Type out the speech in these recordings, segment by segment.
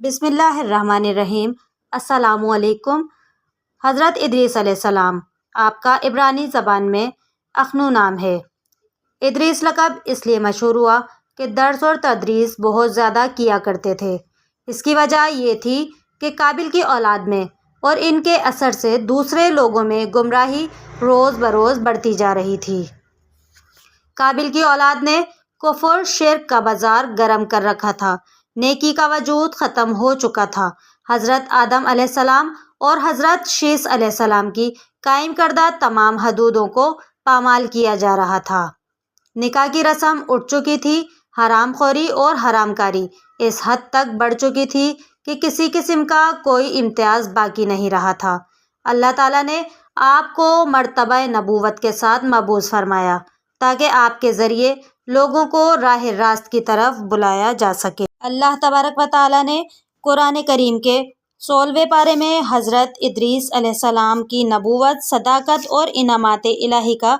بسم اللہ الرحمن الرحیم۔ السلام علیکم۔ حضرت ادریس علیہ السلام آپ کا عبرانی زبان میں اخنو نام ہے۔ ادریس لقب اس لیے مشہور ہوا کہ درس اور تدریس بہت زیادہ کیا کرتے تھے۔ اس کی وجہ یہ تھی کہ قابل کی اولاد میں اور ان کے اثر سے دوسرے لوگوں میں گمراہی روز بروز بڑھتی جا رہی تھی۔ قابل کی اولاد نے کفر شرک کا بازار گرم کر رکھا تھا، نیکی کا وجود ختم ہو چکا تھا۔ حضرت آدم علیہ السلام اور حضرت شیث علیہ السلام کی قائم کردہ تمام حدودوں کو پامال کیا جا رہا تھا۔ نکاح کی رسم اٹھ چکی تھی، حرام خوری اور حرام کاری اس حد تک بڑھ چکی تھی کہ کسی قسم کا کوئی امتیاز باقی نہیں رہا تھا۔ اللہ تعالیٰ نے آپ کو مرتبہ نبوت کے ساتھ مبعوث فرمایا تاکہ آپ کے ذریعے لوگوں کو راہ راست کی طرف بلایا جا سکے۔ اللہ تبارک و تعالیٰ نے قرآن کریم کے 16ویں پارے میں حضرت ادریس علیہ السلام کی نبوت، صداقت اور انعامات الہی کا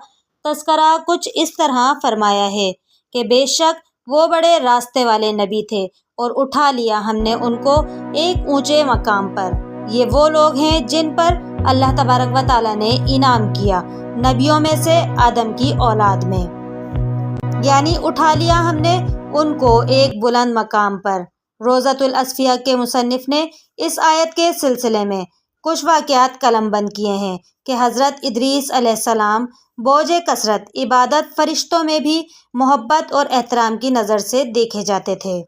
تذکرہ کچھ اس طرح فرمایا ہے کہ بے شک وہ بڑے راستے والے نبی تھے اور اٹھا لیا ہم نے ان کو ایک اونچے مقام پر۔ یہ وہ لوگ ہیں جن پر اللہ تبارک و تعالیٰ نے انعام کیا نبیوں میں سے آدم کی اولاد میں، یعنی اٹھا لیا ہم نے ان کو ایک بلند مقام پر۔ روضۃ الاصفیاء کے مصنف نے اس آیت کے سلسلے میں کچھ واقعات قلم بند کیے ہیں کہ حضرت ادریس علیہ السلام بوجھ کثرت عبادت فرشتوں میں بھی محبت اور احترام کی نظر سے دیکھے جاتے تھے۔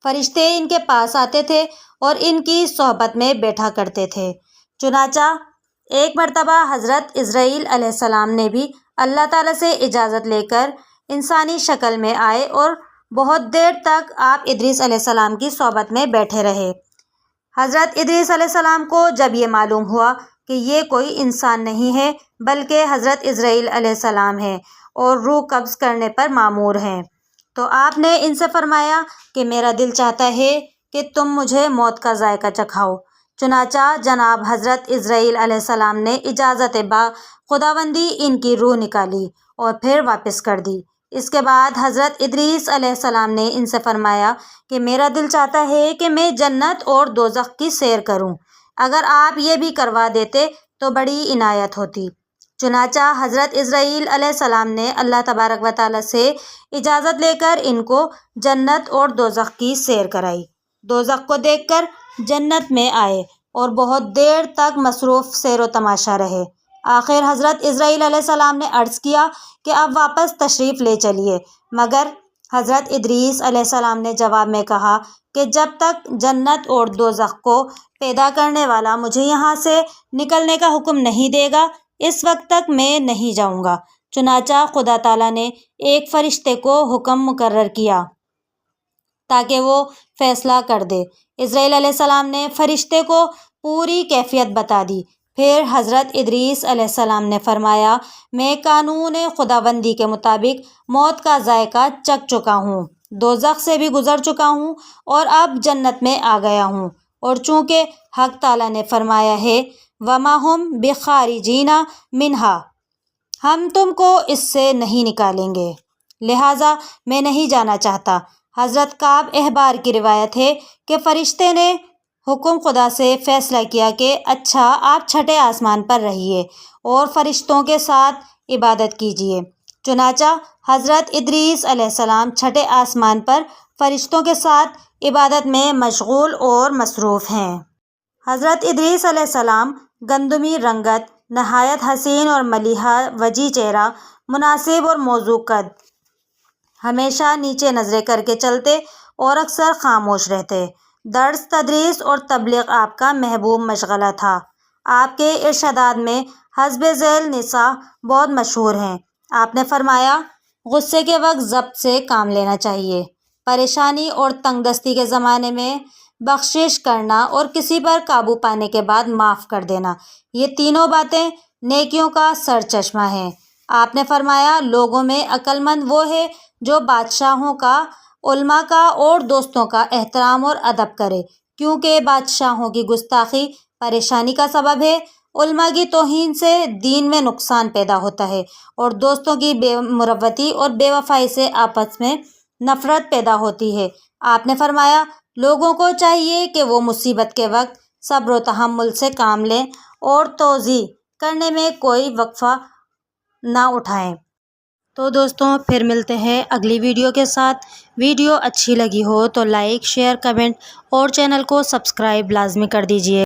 فرشتے ان کے پاس آتے تھے اور ان کی صحبت میں بیٹھا کرتے تھے۔ چنانچہ ایک مرتبہ حضرت اسرائیل علیہ السلام نے بھی اللہ تعالیٰ سے اجازت لے کر انسانی شکل میں آئے اور بہت دیر تک آپ ادریس علیہ السلام کی صحبت میں بیٹھے رہے۔ حضرت ادریس علیہ السلام کو جب یہ معلوم ہوا کہ یہ کوئی انسان نہیں ہے بلکہ حضرت اسرائیل علیہ السلام ہے اور روح قبض کرنے پر مامور ہیں، تو آپ نے ان سے فرمایا کہ میرا دل چاہتا ہے کہ تم مجھے موت کا ذائقہ چکھاؤ۔ چنانچہ جناب حضرت اسرائیل علیہ السلام نے اجازت با خداوندی ان کی روح نکالی اور پھر واپس کر دی۔ اس کے بعد حضرت ادریس علیہ السلام نے ان سے فرمایا کہ میرا دل چاہتا ہے کہ میں جنت اور دوزخ کی سیر کروں، اگر آپ یہ بھی کروا دیتے تو بڑی عنایت ہوتی۔ چنانچہ حضرت اسرائیل علیہ السلام نے اللہ تبارک و تعالیٰ سے اجازت لے کر ان کو جنت اور دوزخ کی سیر کرائی۔ دوزخ کو دیکھ کر جنت میں آئے اور بہت دیر تک مصروف سیر و تماشا رہے۔ آخر حضرت اسرائیل علیہ السلام نے عرض کیا کہ اب واپس تشریف لے چلیے، مگر حضرت ادریس علیہ السلام نے جواب میں کہا کہ جب تک جنت اور دوزخ کو پیدا کرنے والا مجھے یہاں سے نکلنے کا حکم نہیں دے گا اس وقت تک میں نہیں جاؤں گا۔ چنانچہ خدا تعالیٰ نے ایک فرشتے کو حکم مقرر کیا تاکہ وہ فیصلہ کر دے۔ اسرائیل علیہ السلام نے فرشتے کو پوری کیفیت بتا دی۔ پھر حضرت ادریس علیہ السلام نے فرمایا میں قانون خداوندی کے مطابق موت کا ذائقہ چکھ چکا ہوں، دوزخ سے بھی گزر چکا ہوں اور اب جنت میں آ گیا ہوں، اور چونکہ حق تعالیٰ نے فرمایا ہے وَمَا هُمْ بِخَارِجِينَ مِنْهَا، ہم تم کو اس سے نہیں نکالیں گے، لہٰذا میں نہیں جانا چاہتا۔ حضرت کعب احبار کی روایت ہے کہ فرشتے نے حکم خدا سے فیصلہ کیا کہ اچھا آپ چھٹے آسمان پر رہیے اور فرشتوں کے ساتھ عبادت کیجیے۔ چنانچہ حضرت ادریس علیہ السلام چھٹے آسمان پر فرشتوں کے ساتھ عبادت میں مشغول اور مصروف ہیں۔ حضرت ادریس علیہ السلام گندمی رنگت، نہایت حسین اور ملیحہ وجہ چہرہ، مناسب اور موزوں قد، ہمیشہ نیچے نظریں کر کے چلتے اور اکثر خاموش رہتے۔ درس تدریس اور تبلیغ آپ کا محبوب مشغلہ تھا۔ آپ کے ارشادات میں حسب ذیل نصاح بہت مشہور ہیں۔ آپ نے فرمایا غصے کے وقت ضبط سے کام لینا چاہیے، پریشانی اور تنگ دستی کے زمانے میں بخشش کرنا اور کسی پر قابو پانے کے بعد معاف کر دینا، یہ تینوں باتیں نیکیوں کا سرچشمہ ہیں۔ آپ نے فرمایا لوگوں میں عقل مند وہ ہے جو بادشاہوں کا، علماء کا اور دوستوں کا احترام اور ادب کرے، کیونکہ بادشاہوں کی گستاخی پریشانی کا سبب ہے، علماء کی توہین سے دین میں نقصان پیدا ہوتا ہے اور دوستوں کی بے مروتی اور بے وفائی سے آپس میں نفرت پیدا ہوتی ہے۔ آپ نے فرمایا لوگوں کو چاہیے کہ وہ مصیبت کے وقت صبر و تحمل سے کام لیں اور توضیح کرنے میں کوئی وقفہ نہ اٹھائیں۔ تو دوستوں پھر ملتے ہیں اگلی ویڈیو کے ساتھ۔ ویڈیو اچھی لگی ہو تو لائک، شیئر، کمنٹ اور چینل کو سبسکرائب لازمی کر دیجیے۔